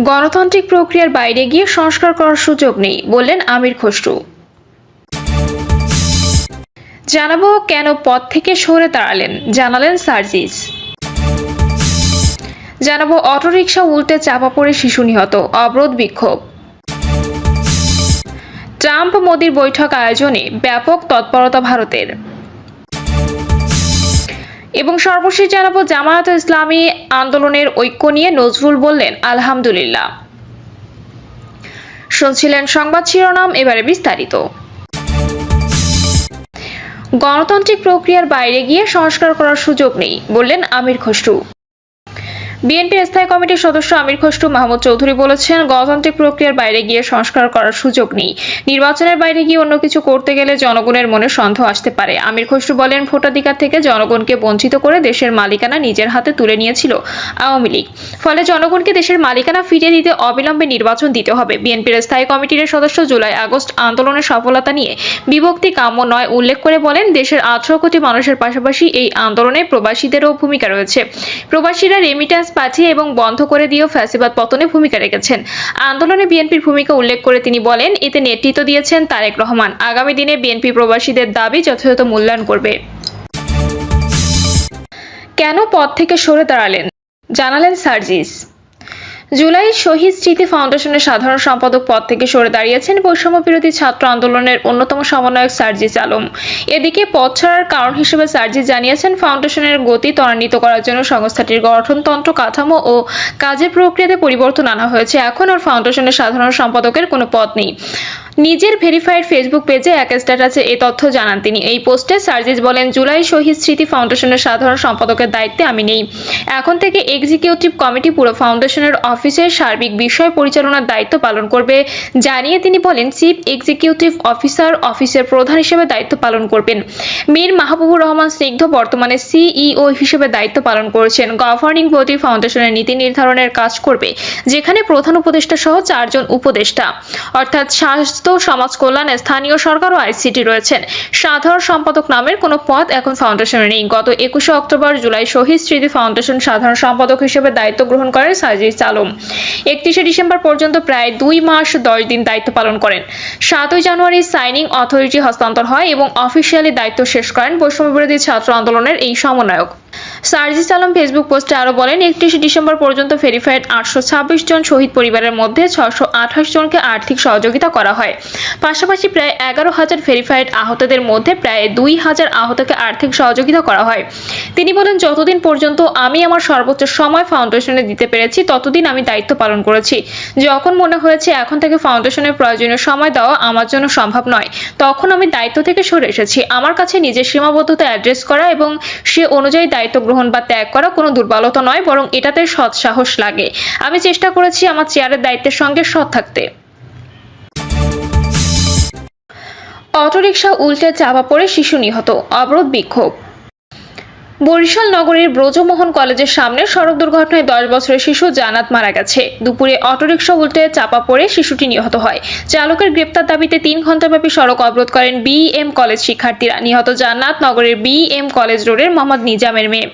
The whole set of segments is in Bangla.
গণতান্ত্রিক প্রক্রিয়ার বাইরে গিয়ে সংস্কার করার সুযোগ নেই, বললেন আমির খসরু। জানাবো কেন পদ থেকে সরে দাঁড়ালেন, জানালেন সার্জিস। জানাবো অটোরিকশা উল্টে চাপা পড়ে শিশু নিহত, অবরোধ বিক্ষোভ। ট্রাম্প মোদির বৈঠক আয়োজনে ব্যাপক তৎপরতা ভারতের। এবং সর্বশেষ জানাবো জামায়াতে ইসলামী আন্দোলনের ঐক্য নিয়ে নজরুল বললেন আলহামদুলিল্লাহ। শুনছিলেন সংবাদ শিরোনাম, এবারে বিস্তারিত। গণতান্ত্রিক প্রক্রিয়ার বাইরে গিয়ে সংস্কার করার সুযোগ নেই, বললেন আমির খসরু। বিএনপির স্থায়ী কমিটির সদস্য আমির খসরু মাহমুদ চৌধুরী বলেছেন, গণতান্ত্রিক প্রক্রিয়ার বাইরে গিয়ে সংস্কার করার সুযোগ নেই। নির্বাচনের বাইরে গিয়ে অন্য কিছু করতে গেলে জনগণের মনে সন্দেহ আসতে পারে। আমির খসরু বলেন, ভোটাধিকার থেকে জনগণকে বঞ্চিত করে দেশের মালিকানা নিজের হাতে তুলে নিয়েছিল আওয়ামী লীগ। ফলে জনগণকে দেশের মালিকানা ফিরিয়ে দিতে অবিলম্বে নির্বাচন দিতে হবে। বিএনপির স্থায়ী কমিটির সদস্য জুলাই আগস্ট আন্দোলনের সফলতা নিয়ে বিভক্তি কাম্য নয় উল্লেখ করে বলেন, দেশের 18 কোটি মানুষের পাশাপাশি এই আন্দোলনে প্রবাসীদেরও ভূমিকা রয়েছে। প্রবাসীরা রেমিটেন্স পাঠিয়ে এবং বন্ধ করে দিয়েও ফ্যাসিবাদ পতনে ভূমিকা রেখেছেন। আন্দোলনে বিএনপির ভূমিকা উল্লেখ করে তিনি বলেন, এতে নেতৃত্ব দিয়েছেন তারেক রহমান। আগামী দিনে বিএনপি প্রবাসীদের দাবি যথাযথ মূল্যায়ন করবে। কেন পদ থেকে সরে দাঁড়ালেন, জানালেন সার্জিস। জুলাই শহীদ স্মৃতি ফাউন্ডেশনের সাধারণ সম্পাদক পদ থেকে সরে দাঁড়িয়েছেন বৈষম্য বিরোধী ছাত্র আন্দোলনের অন্যতম সমন্বয়ক সার্জিস আলম। এদিকে পদ ছাড়ার কারণ হিসেবে সার্জিস জানিয়েছেন, ফাউন্ডেশনের গতি ত্বরান্বিত করার জন্য সংস্থাটির গঠনতন্ত্র, কাঠামো ও কাজের প্রক্রিয়াতে পরিবর্তন আনা হয়েছে। এখন আর ফাউন্ডেশনের সাধারণ সম্পাদকের কোনো পদ নেই। নিজের ভেরিফাইড ফেসবুক পেজে এক স্ট্যাটাসে এই তথ্য জানান তিনি। এই পোস্টে সার্জিস বলেন, জুলাই শহীদ স্মৃতি ফাউন্ডেশনের সাধারণ সম্পাদকের দায়িত্বে আমি নেই। এখন থেকে এক্সিকিউটিভ কমিটি পুরো ফাউন্ডেশনের অফিসের সার্বিক বিষয় পরিচালনার দায়িত্ব পালন করবে। জানিয়ে তিনি বলেন, চিফ এক্সিকিউটিভ অফিসার অফিসের প্রধান হিসেবে দায়িত্ব পালন করবেন। মীর মাহবুবুর রহমান স্নিগ্ধ বর্তমানে সিইও হিসেবে দায়িত্ব পালন করছেন। গভর্নিং বডি ফাউন্ডেশনের নীতি নির্ধারণের কাজ করবে, যেখানে প্রধান উপদেষ্টা সহ 4 জন উপদেষ্টা অর্থাৎ স্বাস্থ্য, সমাজ কল্যাণ, স্থানীয় সরকার ও আইসিটি রয়েছেন। সাধারণ সম্পাদক নামের কোনো পদ এখন ফাউন্ডেশনে নেই। গত 21 অক্টোবর জুলাই শহীদ স্মৃতি ফাউন্ডেশন সাধারণ সম্পাদক হিসেবে দায়িত্ব গ্রহণ করেন সার্জিস আলম। 31 ডিসেম্বর পর্যন্ত প্রায় 2 মাস 10 দিন দায়িত্ব পালন করেন। 7 জানুয়ারি সাইনিং অথরিটি হস্তান্তর হয় এবং অফিসিয়ালি দায়িত্ব শেষ করেন বৈষম্য বিরোধী ছাত্র আন্দোলনের এই সমন্বয়ক। সার্জিস আলম ফেসবুক পোস্টে আরো বলেন, 31 ডিসেম্বর পর্যন্ত ভেরিফাইড 826 জন শহীদ পরিবারের মধ্যে 628 জনকে আর্থিক সহযোগিতা করা হয়। পাশাপাশি প্রায় 11,000 ভেরিফাইড আহতদের মধ্যে প্রায় 2,000 আহতকে আর্থিক সহযোগিতা করা হয়। তিনি বলেন, যতদিন পর্যন্ত আমি আমার সর্বোচ্চ সময় ফাউন্ডেশনে দিতে পেরেছি ততদিন আমি দায়িত্ব পালন করেছি। যখন মনে হয়েছে এখন থেকে ফাউন্ডেশনের প্রয়োজনীয় সময় দেওয়া আমার জন্য সম্ভব নয়, তখন আমি দায়িত্ব থেকে সরে এসেছি। আমার কাছে নিজের সীমাবদ্ধতা অ্যাড্রেস করা এবং সে অনুযায়ী দায়িত্ব গ্রহণ বা ত্যাগ করা কোনো দুর্বলতা নয়, বরং এটাতে সৎ সাহস লাগে। আমি চেষ্টা করেছি আমার চেয়ারের দায়িত্বের সঙ্গে সৎ থাকতে। অটোরিকশা উল্টে চাপা পড়ে শিশু নিহত, অবরোধ বিক্ষোভ। বরিশাল নগরীর ব্রজমোহন কলেজের সামনে সড়ক দুর্ঘটনায় 10 বছরের শিশু জান্নাত মারা গেছে। দুপুরে অটোরিকশা উল্টে চাপা পড়ে শিশুটি নিহত হয়। চালকের গ্রেপ্তার দাবিতে 3 ঘণ্টাব্যাপী সড়ক অবরোধ করেন বিএম কলেজ শিক্ষার্থীরা। নিহত জান্নাত নগরের বিএম কলেজ রোডের মোহাম্মদ নিজামের মেয়ে।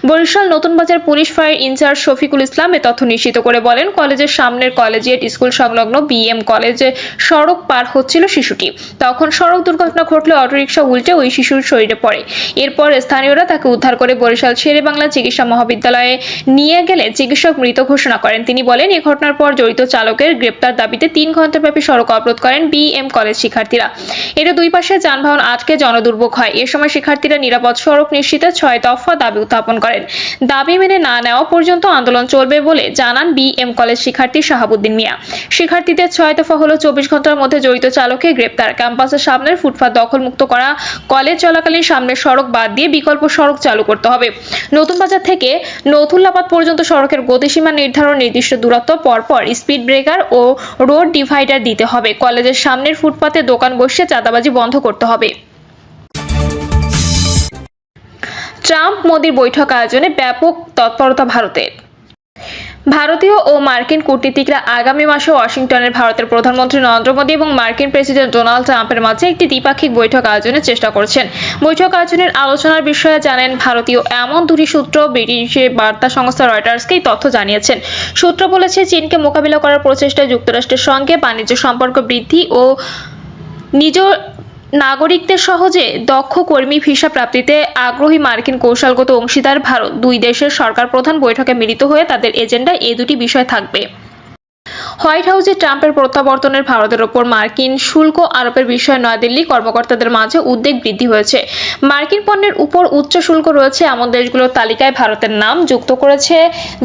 বরিশাল নতুন বাজার পুলিশ ফাঁড়ির ইনচার্জ শফিকুল ইসলাম এ তথ্য নিশ্চিত করে বলেন, কলেজের সামনের কলেজিয়েট স্কুল সংলগ্ন বিএম কলেজে সড়ক পার হচ্ছিল শিশুটি। তখন সড়ক দুর্ঘটনা ঘটলে অটোরিকশা উল্টে ওই শিশুর শরীরে পড়ে। এরপর স্থানীয়রা তাকে উদ্ধার করে বরিশাল শেরে-বাংলা চিকিৎসা মহাবিদ্যালয়ে নিয়ে গেলে চিকিৎসক মৃত ঘোষণা করেন। তিনি বলেন, এই ঘটনার পর জড়িত চালকের গ্রেপ্তার দাবিতে 3 ঘণ্টাব্যাপী সড়ক অবরোধ করেন বিএম কলেজ শিক্ষার্থীরা। এতে 2 পাশে যানবাহন আটকে জনদুর্ভোগ হয়। এ সময় শিক্ষার্থীরা নিরাপদ সড়ক নিশ্চিতে 6 দফা দাবি উত্থাপন করেন। দাবি মেনে না নেওয়া পর্যন্ত আন্দোলন চলবে বলে জানান বিএম কলেজ শিক্ষার্থী শাহাবুদ্দিন মিয়া। শিক্ষার্থীদের 6 দফা হলো 24 ঘণ্টার মধ্যে জড়িত চালককে গ্রেপ্তার, ক্যাম্পাসের সামনের ফুটপাত দখলমুক্ত করা, কলেজ চলাকালীন সামনের সড়ক বাদ দিয়ে বিকল্প সড়ক চালু করতে হবে। নতুন বাজার থেকে নথুল্লাবাদ পর্যন্ত সড়কের গতিসীমা নির্ধারণ, নির্দিষ্ট দূরত্ব পরপর স্পিড ব্রেকার ও রোড ডিভাইডার দিতে হবে। কলেজের সামনের ফুটপাতে দোকান বসিয়ে চাঁদাবাজি বন্ধ করতে হবে। ট্রাম্প মোদির বৈঠক আয়োজনে ব্যাপক তৎপরতা ভারতের। ভারতীয় ও মার্কিন কূটনীতিকরা আগামী মাসে ওয়াশিংটনের ভারতের প্রধানমন্ত্রী নরেন্দ্র মোদী এবং মার্কিন প্রেসিডেন্ট ডোনাল্ড ট্রাম্পের মাঝে একটি দ্বিপাক্ষিক বৈঠক আয়োজনের চেষ্টা করছেন। বৈঠক আয়োজনের আলোচনার বিষয়ে জানেন ভারতীয় এমন দুটি সূত্র ব্রিটিশ বার্তা সংস্থা রয়টার্সকে এই তথ্য জানিয়েছেন। সূত্র বলেছে, চীনকে মোকাবিলা করার প্রচেষ্টায় যুক্তরাষ্ট্রের সঙ্গে বাণিজ্য সম্পর্ক বৃদ্ধি ও নিজ নাগরিকদের সহজে দক্ষ কর্মী ভিসা প্রাপ্তিতে আগ্রহী মার্কিন কৌশলগত অংশীদার ভারত, দুই দেশের সরকার প্রধান বৈঠকে মিলিত হয়ে তাদের এজেন্ডায় এই দুটি বিষয় থাকবে। হোয়াইট হাউসে ট্রাম্পের প্রত্যাবর্তনের ভারতের ওপর মার্কিন শুল্ক আরোপের বিষয়ে নয়াদিল্লি কর্মকর্তাদের মাঝে উদ্বেগ বৃদ্ধি হয়েছে। মার্কিন পণ্যের উপর উচ্চ শুল্ক রয়েছে এমন দেশগুলোর তালিকায় ভারতের নাম যুক্ত করেছে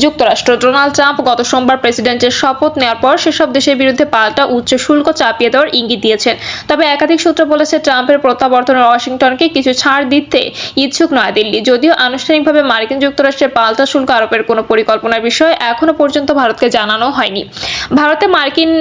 যুক্তরাষ্ট্র। ডোনাল্ড ট্রাম্প গত সোমবার প্রেসিডেন্টের শপথ নেওয়ার পর সেসব দেশের বিরুদ্ধে পাল্টা উচ্চ শুল্ক চাপিয়ে দেওয়ার ইঙ্গিত দিয়েছেন। তবে একাধিক সূত্র বলেছে, ট্রাম্পের প্রত্যাবর্তনে ওয়াশিংটনকে কিছু ছাড় দিতে ইচ্ছুক নয়াদিল্লি। যদিও আনুষ্ঠানিকভাবে মার্কিন যুক্তরাষ্ট্রের পাল্টা শুল্ক আরোপের কোনো পরিকল্পনার বিষয়ে এখনো পর্যন্ত ভারতকে জানানো হয়নি। ভারতে মার্কিন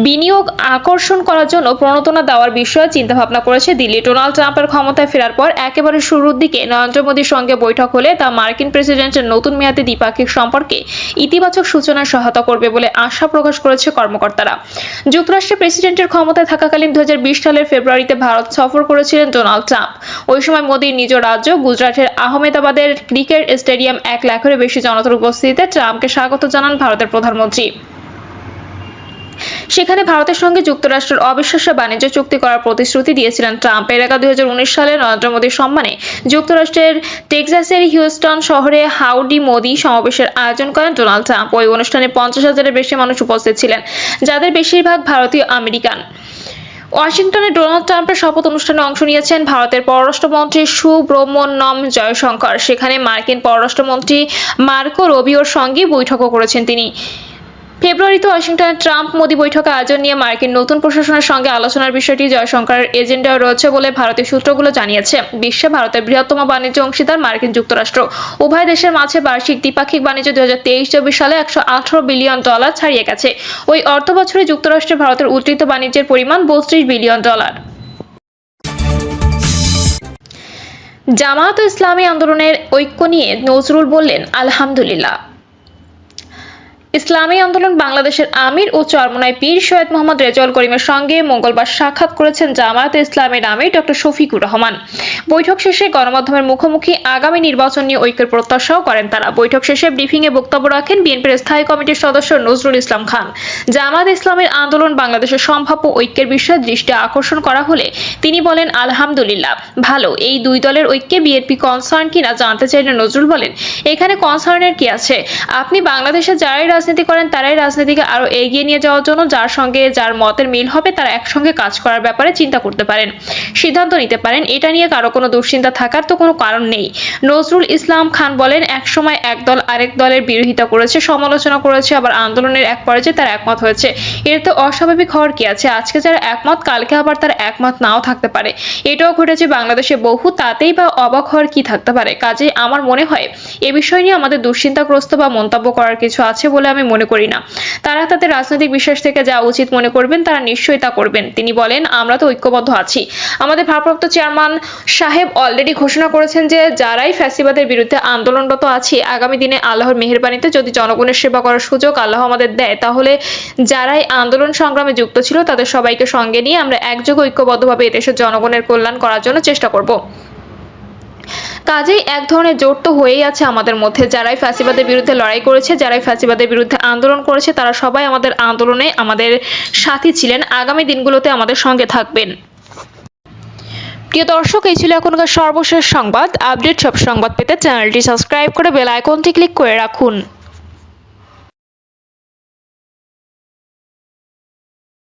বিনিয়োগ আকর্ষণ করার জন্য প্রণোদনা দেওয়ার বিষয়ে চিন্তাভাবনা করেছে দিল্লি। ডোনাল্ড ট্রাম্পের ক্ষমতায় ফেরার পর একেবারে শুরুর দিকে নরেন্দ্র মোদীর সঙ্গে বৈঠক হলে তা মার্কিন প্রেসিডেন্টের নতুন মেয়াদে দ্বিপাক্ষিক সম্পর্কে ইতিবাচক সূচনায় সহায়তা করবে বলে আশা প্রকাশ করেছে কর্মকর্তারা। যুক্তরাষ্ট্রের প্রেসিডেন্টের ক্ষমতায় থাকাকালীন 2020 সালের ফেব্রুয়ারিতে ভারত সফর করেছিলেন ডোনাল্ড ট্রাম্প। ওই সময় মোদীর নিজ রাজ্য গুজরাটের আহমেদাবাদের ক্রিকেট স্টেডিয়াম 1 লাখেরও বেশি জনতার উপস্থিতিতে ট্রাম্পকে স্বাগত জানান ভারতের প্রধানমন্ত্রী। সেখানে ভারতের সঙ্গে যুক্তরাষ্ট্রের অবিশ্বাস্য বাণিজ্য চুক্তি করার প্রতিশ্রুতি দিয়েছিলেন ট্রাম্প। এর আগে 2019 সালে নরেন্দ্র মোদীর সম্মানে যুক্তরাষ্ট্রের টেক্সাসের হিউস্টন শহরে হাউডি মোদি সমাবেশের আয়োজন করেন ডোনাল্ড ট্রাম্প। ওই অনুষ্ঠানে 50,000-এর বেশি মানুষ উপস্থিত ছিলেন, যাদের বেশিরভাগ ভারতীয় আমেরিকান। ওয়াশিংটনে ডোনাল্ড ট্রাম্পের শপথ অনুষ্ঠানে অংশ নিয়েছেন ভারতের পররাষ্ট্রমন্ত্রী সুব্রমণ্যম জয়শঙ্কর। সেখানে মার্কিন পররাষ্ট্রমন্ত্রী মার্কো রুবিওর সঙ্গে বৈঠকও করেছেন তিনি। ফেব্রুয়ারিতে ওয়াশিংটনে ট্রাম্প মোদি বৈঠক আয়োজন নিয়ে মার্কিন নতুন প্রশাসনের সঙ্গে আলোচনার বিষয়টি জয়শঙ্করের এজেন্ডায় রয়েছে বলে ভারতীয় সূত্রগুলো জানিয়েছে। বিশ্বে ভারতের বৃহত্তম বাণিজ্য অংশীদার মার্কিন যুক্তরাষ্ট্র। উভয় দেশের মাঝে বার্ষিক দ্বিপাক্ষিক বাণিজ্য 2023-24 সালে $118 বিলিয়ন ছাড়িয়ে গেছে। ওই অর্থবছরে যুক্তরাষ্ট্রে ভারতের উদ্ধৃত বাণিজ্যের পরিমাণ $32 বিলিয়ন। জামায়াত ইসলামী আন্দোলনের ঐক্য নিয়ে নজরুল বললেন, আলহামদুলিল্লাহ। ইসলামী আন্দোলন বাংলাদেশের আমির ও চরমোনাই পীর সৈয়দ মোহাম্মদ রেজাউল করিমের সঙ্গে মঙ্গলবার সাক্ষাৎ করেছেন জামায়াতে ইসলামীর আমির ডক্টর শফিকুর রহমান। বৈঠক শেষে গণমাধ্যমের মুখোমুখি আগামী নির্বাচন নিয়ে ঐক্যের প্রত্যাশাও করেন তারা। বৈঠক শেষে ব্রিফিংয়ে বক্তব্য রাখেন বিএনপির স্থায়ী কমিটির সদস্য নজরুল ইসলাম খান। জামায়াত ইসলামীর আন্দোলন বাংলাদেশের সম্ভাব্য ঐক্যের বিষয়ে দৃষ্টি আকর্ষণ করা হলে তিনি বলেন, আলহামদুলিল্লাহ, ভালো। এই দুই দলের ঐক্যে বিএনপি কনসার্ন কিনা জানতে চাইলে নজরুল বলেন, এখানে কনসার্নের কি আছে? আপনি বাংলাদেশে যারাই রাজনীতি করেন তারাই রাজনীতিকে আরো এগিয়ে নিয়ে যাওয়ার জন্য যার সঙ্গে যার মতের মিল হবে তারা একসঙ্গে কাজ করার ব্যাপারে চিন্তা করতে পারেন, সিদ্ধান্ত নিতে পারেন। এটা নিয়ে কারো কোনো দুশ্চিন্তা থাকার তো কোনো কারণ নেই। নজরুল ইসলাম খান বলেন, একসময় এক দল আরেক দলের বিরোধিতা করেছে, সমালোচনা করেছে, আবার আন্দোলনের এক পর্যায়ে তারা একমত হয়েছে। এতে অস্বাভাবিক হওয়ার কি আছে? আজকে যারা একমত কালকে আবার তারা একমত নাও থাকতে পারে। এটাও ঘটেছে বাংলাদেশে বহু, তাতেই বা অবাক হওয়ার কি থাকতে পারে? কাজেই আমার মনে হয় এ বিষয় নিয়ে আমাদের দুশ্চিন্তাগ্রস্ত বা মন্তব্য করার কিছু আছে বলে আমি মনে করি না। তারা তাদের রাজনৈতিক বিশ্বাস থেকে যা উচিত মনে করবেন তারা নিশ্চয়ই তা করবেন। তিনি বলেন, আমরা তো ঐক্যবদ্ধ আছি। আমাদের ভারপ্রাপ্ত চেয়ারম্যান সাহেব অলরেডি ঘোষণা করেছেন যে যারাই ফ্যাসিবাদের বিরুদ্ধে আন্দোলনরত আছি, আগামী দিনে আল্লাহর মেহেরবানিতে যদি জনগণের সেবা করার সুযোগ আল্লাহ আমাদের দেয়, তাহলে যারাই আন্দোলন সংগ্রামে যুক্ত ছিল তাদের সবাইকে সঙ্গে নিয়ে আমরা একযোগে ঐক্যবদ্ধভাবে এদেশের জনগণের কল্যাণ করার জন্য চেষ্টা করব। কাজেই এক ধরনের জোট তো হয়েই আছে আমাদের মধ্যে। যারাই ফ্যাসিবাদের বিরুদ্ধে লড়াই করেছে, যারাই ফ্যাসিবাদের বিরুদ্ধে আন্দোলন করেছে, তারা সবাই আমাদের আন্দোলনে আমাদের সাথী ছিলেন, আগামী দিনগুলোতে আমাদের সঙ্গে থাকবেন। প্রিয় দর্শক, এই ছিল এখনকার সর্বশেষ সংবাদ। আপডেট সব সংবাদ পেতে চ্যানেলটি সাবস্ক্রাইব করে বেল আইকনটি ক্লিক করে রাখুন।